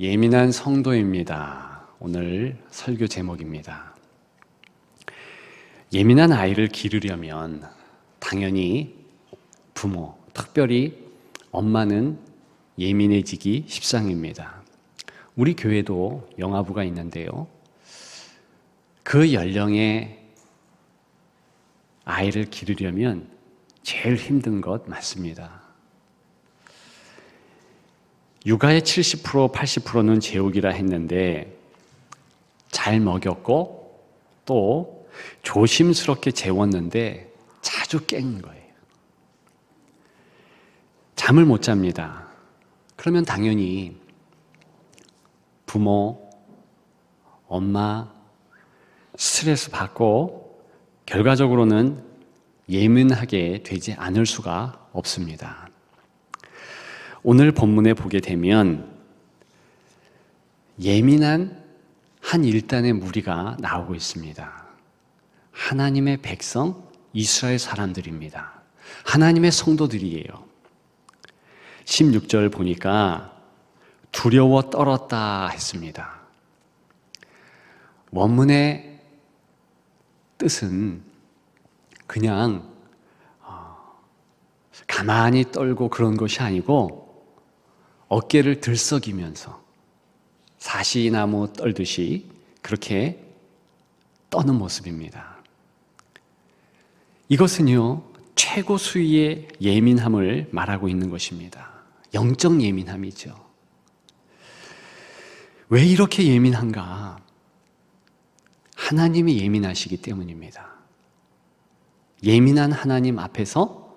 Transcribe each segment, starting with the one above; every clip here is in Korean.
예민한 성도입니다. 오늘 설교 제목입니다. 예민한 아이를 기르려면 당연히 부모, 특별히 엄마는 예민해지기 십상입니다. 우리 교회도 영아부가 있는데요. 그 연령의 아이를 기르려면 제일 힘든 것 맞습니다. 육아의 70%, 80%는 제육이라 했는데 잘 먹였고 또 조심스럽게 재웠는데 자주 깬 거예요. 잠을 못 잡니다. 그러면 당연히 부모, 엄마 스트레스 받고 결과적으로는 예민하게 되지 않을 수가 없습니다. 오늘 본문에 보게 되면 예민한 한 일단의 무리가 나오고 있습니다. 하나님의 백성, 이스라엘 사람들입니다. 하나님의 성도들이에요. 16절 보니까 두려워 떨었다 했습니다. 원문의 뜻은 그냥 가만히 떨고 그런 것이 아니고 어깨를 들썩이면서 사시나무 떨듯이 그렇게 떠는 모습입니다. 이것은요, 최고 수위의 예민함을 말하고 있는 것입니다. 영적 예민함이죠. 왜 이렇게 예민한가? 하나님이 예민하시기 때문입니다. 예민한 하나님 앞에서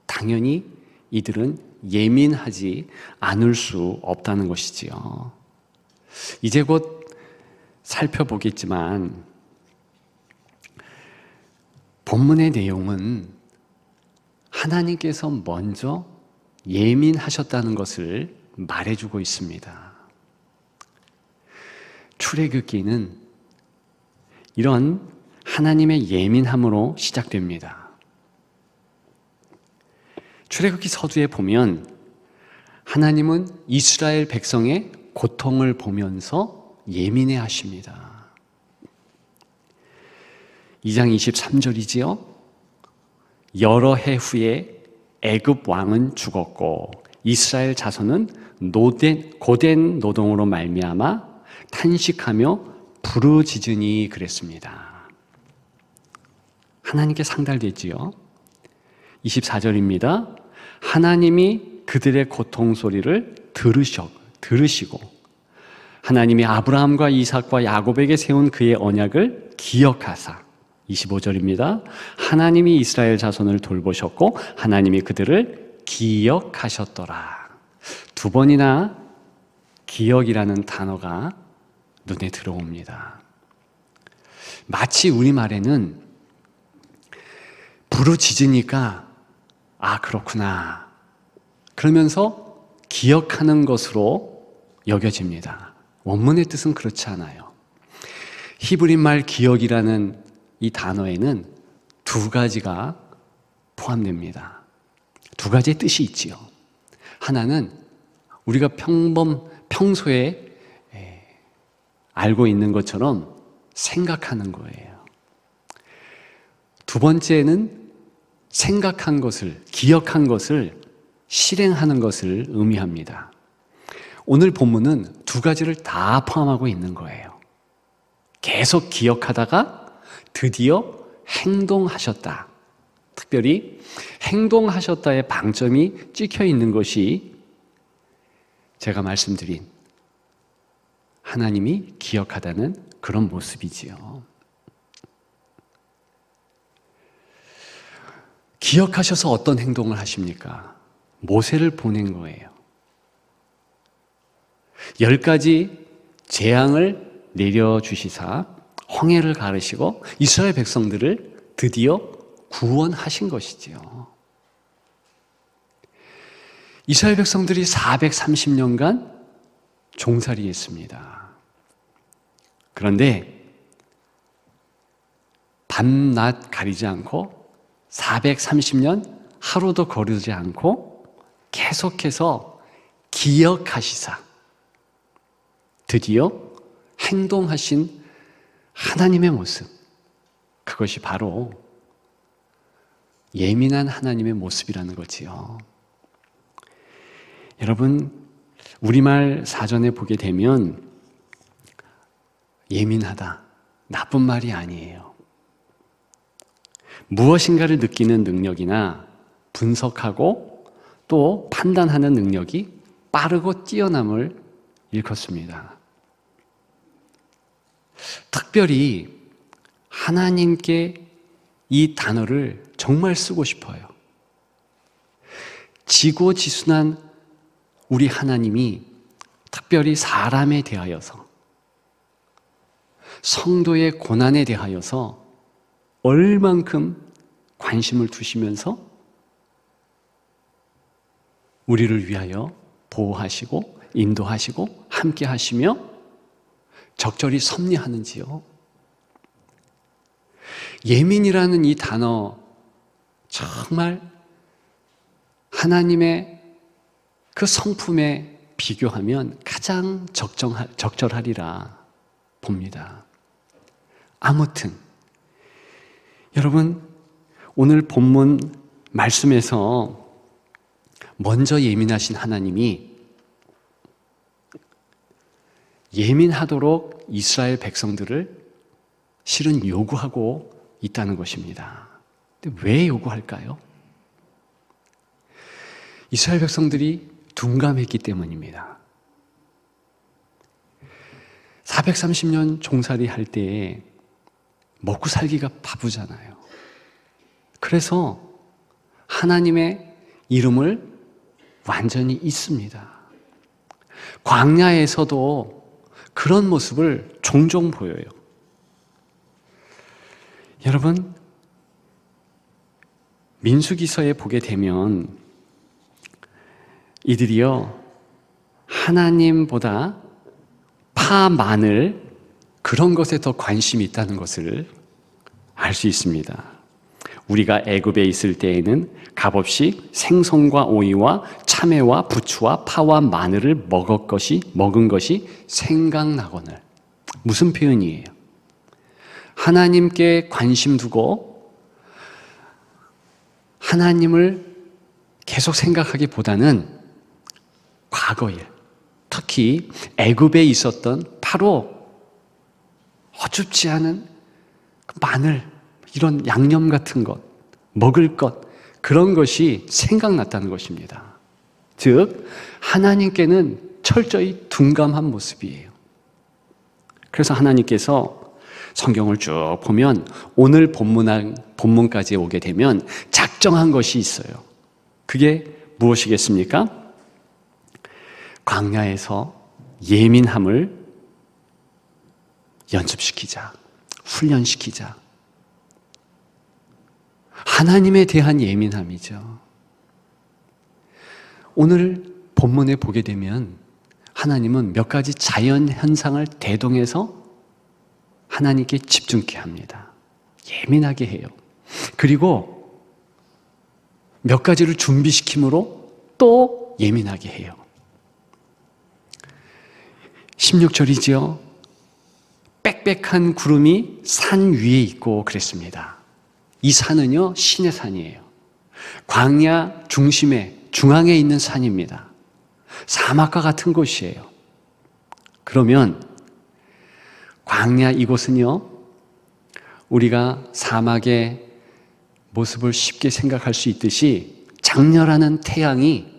당연히 이들은 예민하지 않을 수 없다는 것이지요. 이제 곧 살펴보겠지만 본문의 내용은 하나님께서 먼저 예민하셨다는 것을 말해주고 있습니다. 출애굽기는 이런 하나님의 예민함으로 시작됩니다. 출애굽기 서두에 보면 하나님은 이스라엘 백성의 고통을 보면서 예민해 하십니다. 2장 23절이지요. 여러 해 후에 애굽 왕은 죽었고 이스라엘 자손은 고된 노동으로 말미암아 탄식하며 부르짖으니 그랬습니다. 하나님께 상달되지요. 24절입니다. 하나님이 그들의 고통 소리를 들으시고 하나님이 아브라함과 이삭과 야곱에게 세운 그의 언약을 기억하사 25절입니다. 하나님이 이스라엘 자손을 돌보셨고 하나님이 그들을 기억하셨더라. 두 번이나 기억이라는 단어가 눈에 들어옵니다. 마치 우리말에는 부르짖으니까 그렇구나 그러면서 기억하는 것으로 여겨집니다. 원문의 뜻은 그렇지 않아요. 히브리말 기억이라는 이 단어에는 두 가지가 포함됩니다. 두 가지의 뜻이 있지요. 하나는 우리가 평소에 알고 있는 것처럼 생각하는 거예요. 두 번째는 생각한 것을, 기억한 것을 실행하는 것을 의미합니다. 오늘 본문은 두 가지를 다 포함하고 있는 거예요. 계속 기억하다가 드디어 행동하셨다. 특별히 행동하셨다의 방점이 찍혀 있는 것이 제가 말씀드린 하나님이 기억하다는 그런 모습이지요. 기억하셔서 어떤 행동을 하십니까? 모세를 보낸 거예요. 10가지 재앙을 내려주시사 홍해를 가르시고 이스라엘 백성들을 드디어 구원하신 것이지요. 이스라엘 백성들이 430년간 종살이했습니다. 그런데 밤낮 가리지 않고 430년 하루도 거르지 않고 계속해서 기억하시사 드디어 행동하신 하나님의 모습, 그것이 바로 예민한 하나님의 모습이라는 거지요. 여러분, 우리말 사전에 보게 되면 예민하다, 나쁜 말이 아니에요. 무엇인가를 느끼는 능력이나 분석하고 또 판단하는 능력이 빠르고 뛰어남을 일컫습니다. 특별히 하나님께 이 단어를 정말 쓰고 싶어요. 지고지순한 우리 하나님이 특별히 사람에 대하여서, 성도의 고난에 대하여서 얼만큼 관심을 두시면서 우리를 위하여 보호하시고 인도하시고 함께 하시며 적절히 섭리하는지요. 예민이라는 이 단어, 정말 하나님의 그 성품에 비교하면 가장 적절하리라 봅니다. 아무튼 여러분, 오늘 본문 말씀에서 먼저 예민하신 하나님이 예민하도록 이스라엘 백성들을 실은 요구하고 있다는 것입니다. 근데 왜 요구할까요? 이스라엘 백성들이 둔감했기 때문입니다. 430년 종살이 할 때에 먹고 살기가 바쁘잖아요. 그래서 하나님의 이름을 완전히 잊습니다. 광야에서도 그런 모습을 종종 보여요. 여러분, 민수기서에 보게 되면 이들이요, 하나님보다 파, 마늘, 그런 것에 더 관심이 있다는 것을 알 수 있습니다. 우리가 애굽에 있을 때에는 값없이 생선과 오이와 참외와 부추와 파와 마늘을 먹은 것이 생각나거늘. 무슨 표현이에요? 하나님께 관심 두고 하나님을 계속 생각하기보다는 과거일, 특히 애굽에 있었던 바로 어줍지 않은 마늘, 이런 양념 같은 것, 먹을 것, 그런 것이 생각났다는 것입니다. 즉, 하나님께는 철저히 둔감한 모습이에요. 그래서 하나님께서 성경을 쭉 보면 오늘 본문까지 오게 되면 작정한 것이 있어요. 그게 무엇이겠습니까? 광야에서 예민함을 연습시키자, 훈련시키자. 하나님에 대한 예민함이죠. 오늘 본문에 보게 되면 하나님은 몇 가지 자연 현상을 대동해서 하나님께 집중케 합니다. 예민하게 해요. 그리고 몇 가지를 준비시킴으로 또 예민하게 해요. 16절이지요. 빽빽한 구름이 산 위에 있고 그랬습니다. 이 산은요, 신의 산이에요. 광야 중앙에 있는 산입니다. 사막과 같은 곳이에요. 그러면 광야 이곳은요, 우리가 사막의 모습을 쉽게 생각할 수 있듯이 장렬하는 태양이,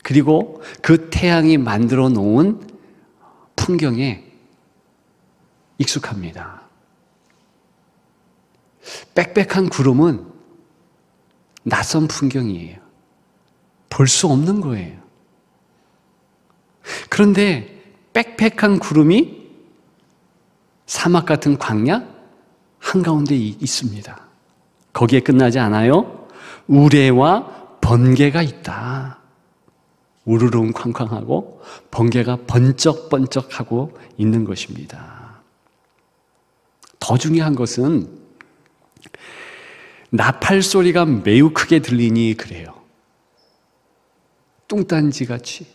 그리고 그 태양이 만들어 놓은 풍경에 익숙합니다. 빽빽한 구름은 낯선 풍경이에요. 볼 수 없는 거예요. 그런데 빽빽한 구름이 사막 같은 광야 한가운데 있습니다. 거기에 끝나지 않아요. 우레와 번개가 있다. 우르릉 쾅쾅하고 번개가 번쩍번쩍하고 있는 것입니다. 더 중요한 것은 나팔 소리가 매우 크게 들리니 그래요. 뚱딴지같이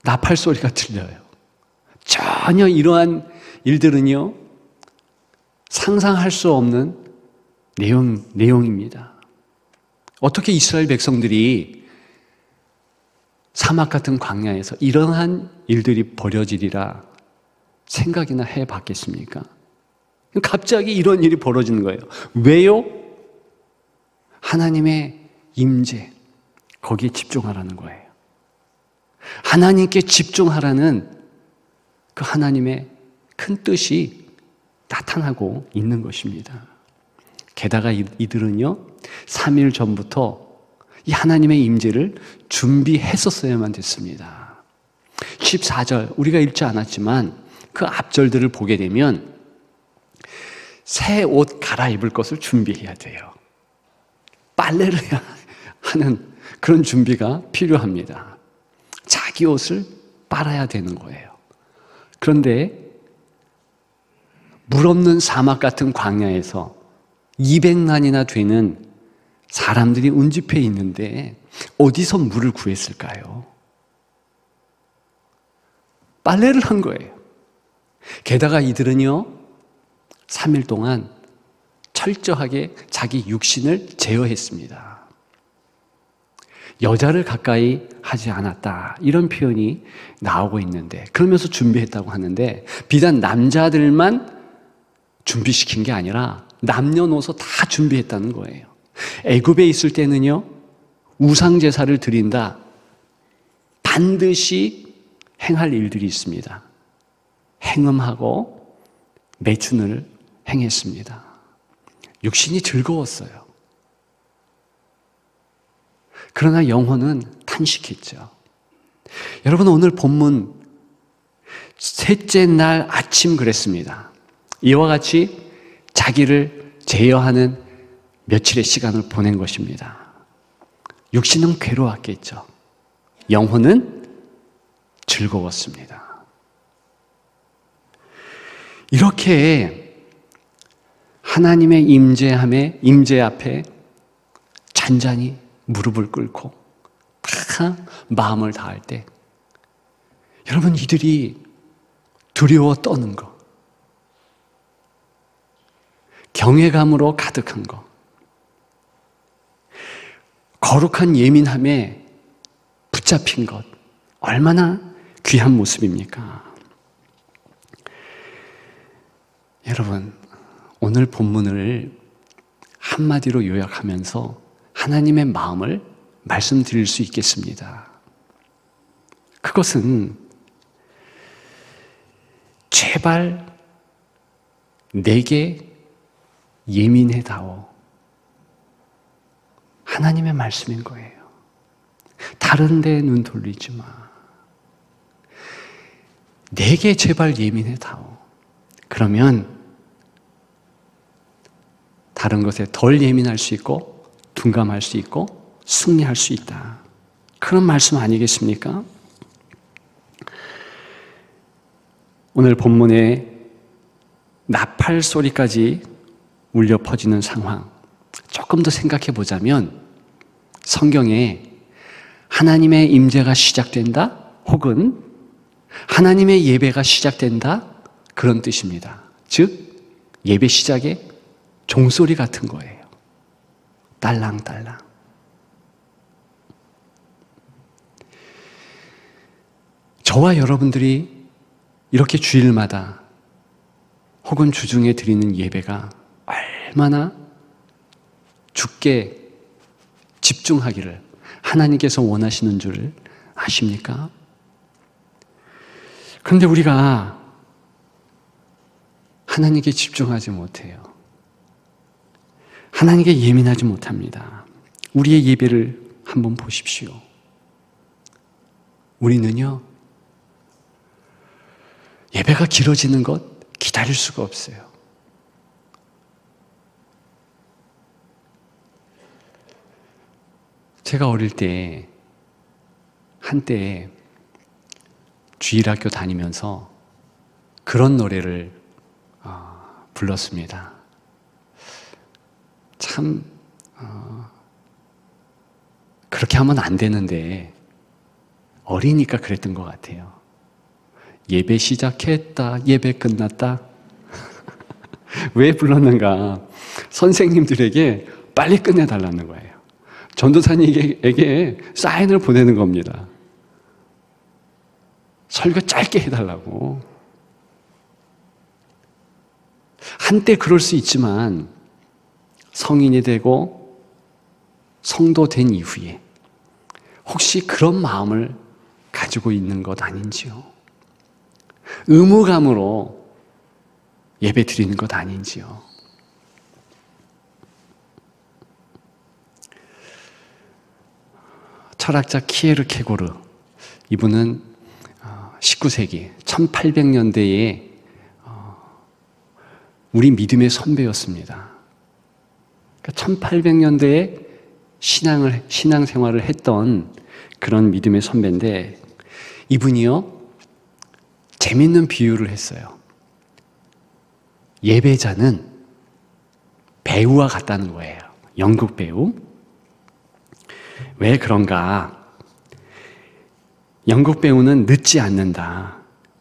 나팔 소리가 들려요. 전혀 이러한 일들은요, 상상할 수 없는 내용입니다. 어떻게 이스라엘 백성들이 사막 같은 광야에서 이러한 일들이 벌어지리라 생각이나 해봤겠습니까? 갑자기 이런 일이 벌어지는 거예요. 왜요? 하나님의 임재, 거기에 집중하라는 거예요. 하나님께 집중하라는 그 하나님의 큰 뜻이 나타나고 있는 것입니다. 게다가 이들은요, 3일 전부터 이 하나님의 임재를 준비했었어야만 됐습니다. 14절, 우리가 읽지 않았지만 그 앞절들을 보게 되면 새 옷 갈아입을 것을 준비해야 돼요. 빨래를 하는 그런 준비가 필요합니다. 자기 옷을 빨아야 되는 거예요. 그런데 물 없는 사막 같은 광야에서 200만이나 되는 사람들이 운집해 있는데 어디서 물을 구했을까요? 빨래를 한 거예요. 게다가 이들은요, 3일 동안 철저하게 자기 육신을 제어했습니다. 여자를 가까이 하지 않았다, 이런 표현이 나오고 있는데, 그러면서 준비했다고 하는데 비단 남자들만 준비시킨 게 아니라 남녀노소 다 준비했다는 거예요. 애굽에 있을 때는요, 우상 제사를 드린다, 반드시 행할 일들이 있습니다. 행음하고 매춘을 행했습니다. 육신이 즐거웠어요. 그러나 영혼은 탄식했죠. 여러분, 오늘 본문 셋째 날 아침 그랬습니다. 이와 같이 자기를 제어하는 며칠의 시간을 보낸 것입니다. 육신은 괴로웠겠죠. 영혼은 즐거웠습니다. 이렇게 하나님의 임재 앞에 잔잔히 무릎을 꿇고 다 마음을 다할 때, 여러분, 이들이 두려워 떠는 거, 경외감으로 가득한 거, 거룩한 예민함에 붙잡힌 것, 얼마나 귀한 모습입니까? 여러분, 오늘 본문을 한마디로 요약하면서 하나님의 마음을 말씀드릴 수 있겠습니다. 그것은 제발 내게 예민해다오, 하나님의 말씀인 거예요. 다른 데 눈 돌리지 마. 내게 제발 예민해다오. 그러면 다른 것에 덜 예민할 수 있고 둔감할 수 있고 승리할 수 있다. 그런 말씀 아니겠습니까? 오늘 본문에 나팔 소리까지 울려 퍼지는 상황, 조금 더 생각해 보자면 성경에 하나님의 임재가 시작된다, 혹은 하나님의 예배가 시작된다, 그런 뜻입니다. 즉 예배 시작에 종소리 같은 거예요. 딸랑딸랑. 저와 여러분들이 이렇게 주일마다 혹은 주중에 드리는 예배가 얼마나 주께 집중하기를 하나님께서 원하시는 줄 아십니까? 그런데 우리가 하나님께 집중하지 못해요. 하나님께 예민하지 못합니다. 우리의 예배를 한번 보십시오. 우리는요, 예배가 길어지는 것 기다릴 수가 없어요. 제가 어릴 때 한때 주일학교 다니면서 그런 노래를 불렀습니다. 참 그렇게 하면 안 되는데 어리니까 그랬던 것 같아요. 예배 시작했다, 예배 끝났다. 왜 불렀는가? 선생님들에게 빨리 끝내달라는 거예요. 전도사님에게 사인을 보내는 겁니다. 설교 짧게 해달라고. 한때 그럴 수 있지만 성인이 되고 성도 된 이후에 혹시 그런 마음을 가지고 있는 것 아닌지요? 의무감으로 예배 드리는 것 아닌지요? 철학자 키에르케고르, 이분은 19세기 1800년대에 우리 믿음의 선배였습니다. 그러니까 1800년대에 신앙생활을 했던 그런 믿음의 선배인데, 이분이요 재밌는 비유를 했어요. 예배자는 배우와 같다는 거예요. 연극 배우. 왜 그런가? 연극 배우는 늦지 않는다.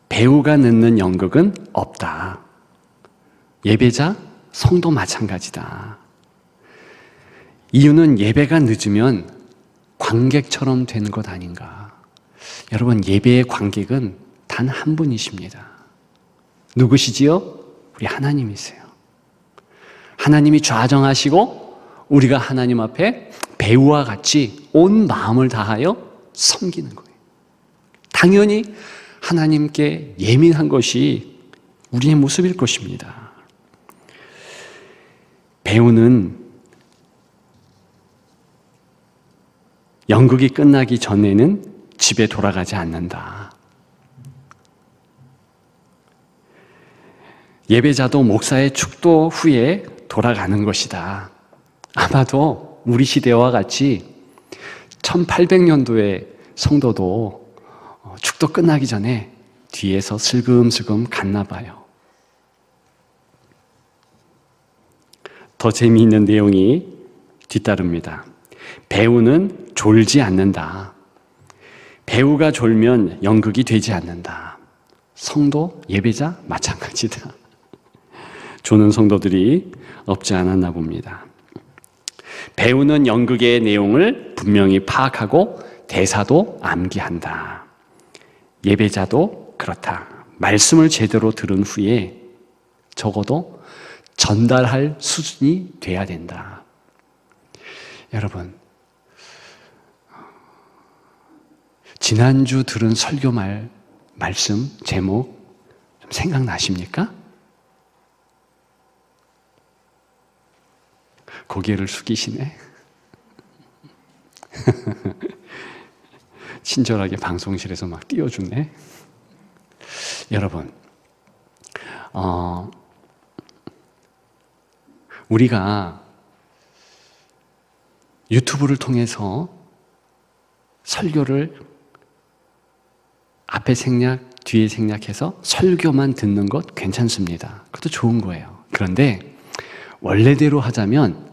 배우가 늦는 연극은 없다. 예배자, 성도 마찬가지다. 이유는 예배가 늦으면 관객처럼 되는 것 아닌가. 여러분, 예배의 관객은 단 한 분이십니다. 누구시지요? 우리 하나님이세요. 하나님이 좌정하시고 우리가 하나님 앞에 배우와 같이 온 마음을 다하여 섬기는 거예요. 당연히 하나님께 예민한 것이 우리의 모습일 것입니다. 배우는 연극이 끝나기 전에는 집에 돌아가지 않는다. 예배자도 목사의 축도 후에 돌아가는 것이다. 아마도 우리 시대와 같이 1800년도의 성도도 축도 끝나기 전에 뒤에서 슬금슬금 갔나 봐요. 더 재미있는 내용이 뒤따릅니다. 배우는 졸지 않는다. 배우가 졸면 연극이 되지 않는다. 성도, 예배자 마찬가지다. 조는 성도들이 없지 않았나 봅니다. 배우는 연극의 내용을 분명히 파악하고 대사도 암기한다. 예배자도 그렇다. 말씀을 제대로 들은 후에 적어도 전달할 수준이 돼야 된다. 여러분, 지난주 들은 설교 말씀 제목 좀 생각나십니까? 고개를 숙이시네. 친절하게 방송실에서 막 띄워주네. 여러분, 우리가 유튜브를 통해서 설교를 앞에 생략, 뒤에 생략해서 설교만 듣는 것 괜찮습니다. 그것도 좋은 거예요. 그런데 원래대로 하자면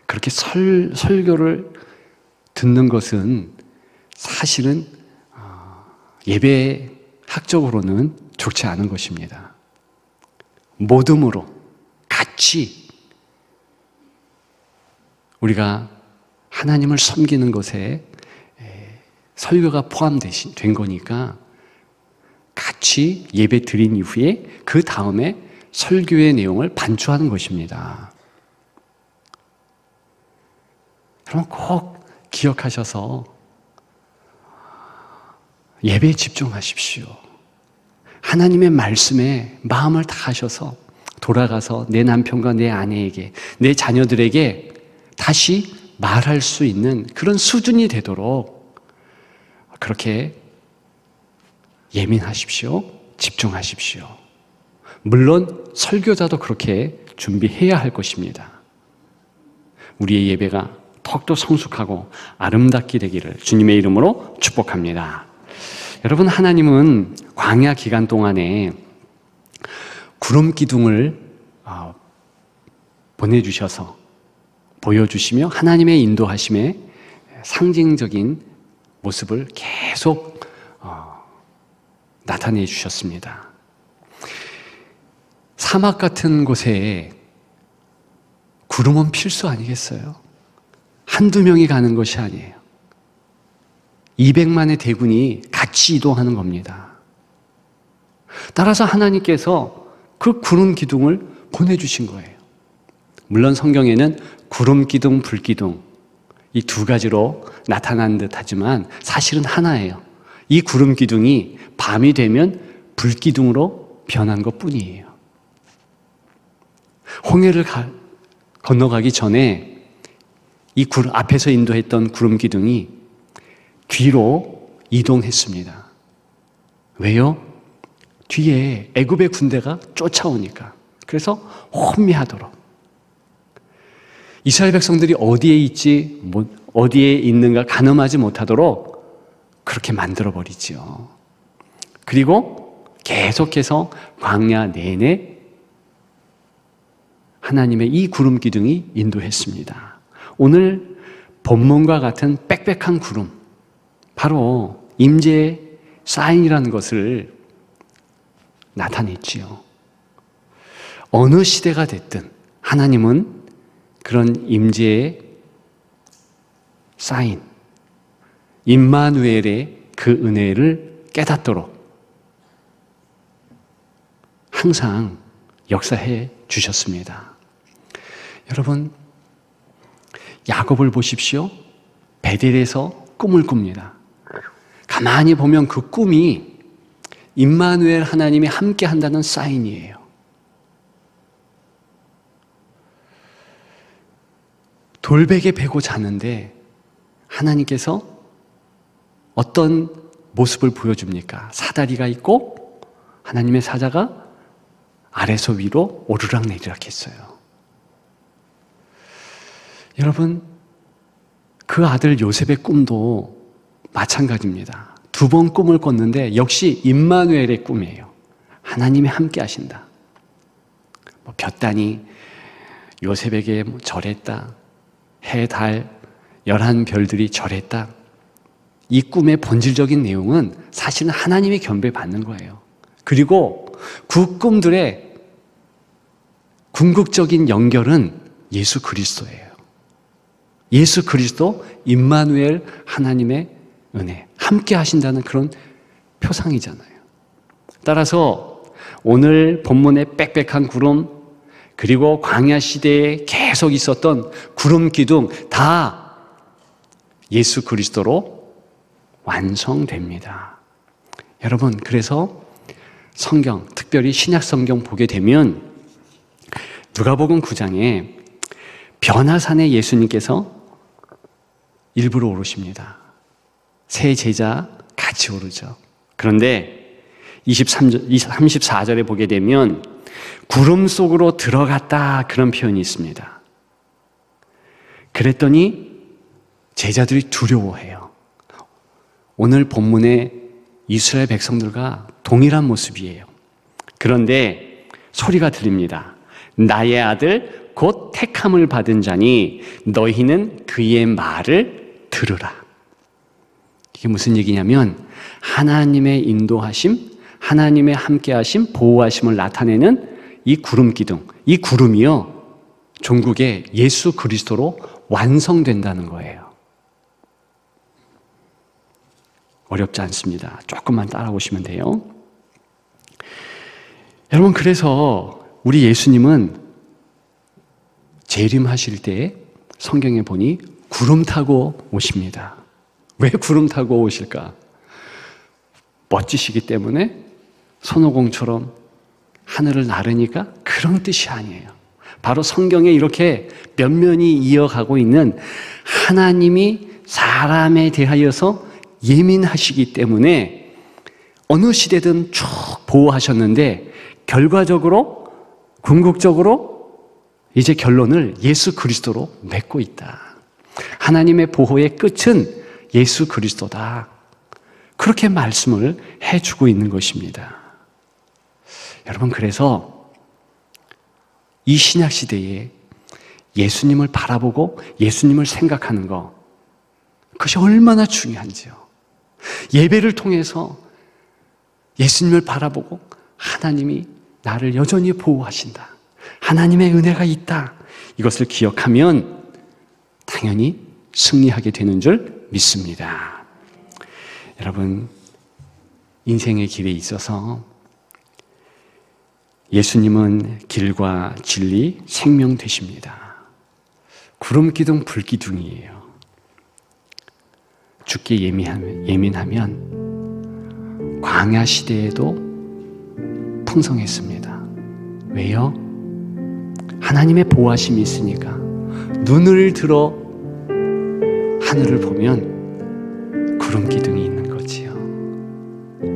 그렇게 설교를 듣는 것은 사실은 예배학적으로는 좋지 않은 것입니다. 모둠으로 같이 우리가 하나님을 섬기는 것에 설교가 포함된 거니까 같이 예배 드린 이후에 그 다음에 설교의 내용을 반추하는 것입니다. 여러분 꼭 기억하셔서 예배에 집중하십시오. 하나님의 말씀에 마음을 다하셔서 돌아가서 내 남편과 내 아내에게, 내 자녀들에게 다시 말할 수 있는 그런 수준이 되도록 그렇게 예민하십시오. 집중하십시오. 물론 설교자도 그렇게 준비해야 할 것입니다. 우리의 예배가 더욱더 성숙하고 아름답게 되기를 주님의 이름으로 축복합니다. 여러분, 하나님은 광야 기간 동안에 구름 기둥을 보내주셔서 보여주시며 하나님의 인도하심에 상징적인 모습을 계속 나타내 주셨습니다. 사막 같은 곳에 구름은 필수 아니겠어요? 한두 명이 가는 것이 아니에요. 200만의 대군이 같이 이동하는 겁니다. 따라서 하나님께서 그 구름 기둥을 보내주신 거예요. 물론 성경에는 구름 기둥, 불 기둥 이 두 가지로 나타난 듯 하지만 사실은 하나예요. 이 구름 기둥이 밤이 되면 불 기둥으로 변한 것 뿐이에요. 홍해를 건너가기 전에 이 앞에서 인도했던 구름 기둥이 뒤로 이동했습니다. 왜요? 뒤에 애굽의 군대가 쫓아오니까. 그래서 혼미하도록. 이스라엘 백성들이 어디에 있지, 어디에 있는가 가늠하지 못하도록 그렇게 만들어버리죠. 그리고 계속해서 광야 내내 하나님의 이 구름 기둥이 인도했습니다. 오늘 본문과 같은 빽빽한 구름, 바로 임재의 사인이라는 것을 나타냈지요. 어느 시대가 됐든 하나님은 그런 임재의 사인, 임마누엘의 그 은혜를 깨닫도록 항상 역사해 주셨습니다. 여러분, 야곱을 보십시오. 베델에서 꿈을 꿉니다. 가만히 보면 그 꿈이 임마누엘 하나님이 함께 한다는 사인이에요. 돌베개 베고 자는데 하나님께서 어떤 모습을 보여줍니까? 사다리가 있고 하나님의 사자가 아래서 위로 오르락내리락 했어요. 여러분, 그 아들 요셉의 꿈도 마찬가지입니다. 2번 꿈을 꿨는데 역시 임마누엘의 꿈이에요. 하나님이 함께 하신다. 볕단이 요셉에게 절했다. 해, 달, 11별들이 절했다. 이 꿈의 본질적인 내용은 사실은 하나님의 견배 받는 거예요. 그리고 그 꿈들의 궁극적인 연결은 예수 그리스도예요. 예수 그리스도, 임마누엘 하나님의 은혜, 함께 하신다는 그런 표상이잖아요. 따라서 오늘 본문의 빽빽한 구름, 그리고 광야 시대에 계속 있었던 구름 기둥 다 예수 그리스도로 완성됩니다. 여러분, 그래서 성경, 특별히 신약 성경 보게 되면 누가복음 9장에 변화산에 예수님께서 일부러 오르십니다. 세 제자 같이 오르죠. 그런데 34절에 보게 되면 구름 속으로 들어갔다, 그런 표현이 있습니다. 그랬더니 제자들이 두려워해요. 오늘 본문의 이스라엘 백성들과 동일한 모습이에요. 그런데 소리가 들립니다. 나의 아들 곧 택함을 받은 자니 너희는 그의 말을 들으라. 이게 무슨 얘기냐면 하나님의 인도하심, 하나님의 함께하심, 보호하심을 나타내는 이 구름 기둥, 이 구름이요 종국에 예수 그리스도로 완성된다는 거예요. 어렵지 않습니다. 조금만 따라오시면 돼요. 여러분, 그래서 우리 예수님은 재림하실 때 성경에 보니 구름 타고 오십니다. 왜 구름 타고 오실까? 멋지시기 때문에 손오공처럼 하늘을 나르니까? 그런 뜻이 아니에요. 바로 성경에 이렇게 면면이 이어가고 있는 하나님이 사람에 대하여서 예민하시기 때문에 어느 시대든 쭉 보호하셨는데 결과적으로, 궁극적으로 이제 결론을 예수 그리스도로 맺고 있다. 하나님의 보호의 끝은 예수 그리스도다. 그렇게 말씀을 해주고 있는 것입니다. 여러분, 그래서 이 신약 시대에 예수님을 바라보고 예수님을 생각하는 것, 그것이 얼마나 중요한지요. 예배를 통해서 예수님을 바라보고 하나님이 나를 여전히 보호하신다. 하나님의 은혜가 있다. 이것을 기억하면 당연히 승리하게 되는 줄 믿습니다. 여러분, 인생의 길에 있어서 예수님은 길과 진리, 생명 되십니다. 구름기둥, 불기둥이에요. 죽게 예민하면 광야 시대에도 풍성했습니다. 왜요? 하나님의 보호하심이 있으니까. 눈을 들어 하늘을 보면 구름 기둥이 있는 거지요.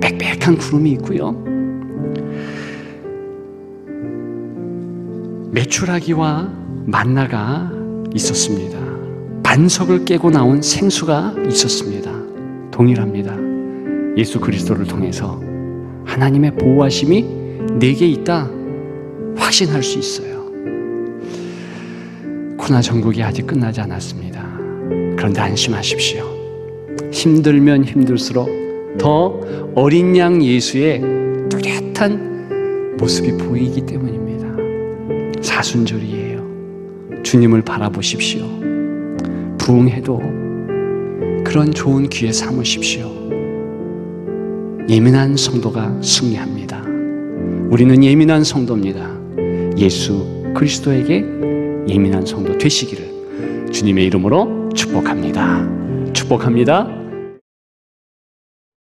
빽빽한 구름이 있고요. 메추라기와 만나가 있었습니다. 반석을 깨고 나온 생수가 있었습니다. 동일합니다. 예수 그리스도를 통해서 하나님의 보호하심이 내게 있다 확신할 수 있어요. 코로나 전국이 아직 끝나지 않았습니다. 그런데 안심하십시오. 힘들면 힘들수록 더 어린 양 예수의 뚜렷한 모습이 보이기 때문입니다. 사순절이에요. 주님을 바라보십시오. 부흥해도 그런 좋은 기회 삼으십시오. 예민한 성도가 승리합니다. 우리는 예민한 성도입니다. 예수 그리스도에게 예민한 성도 되시기를 주님의 이름으로 축복합니다. 축복합니다.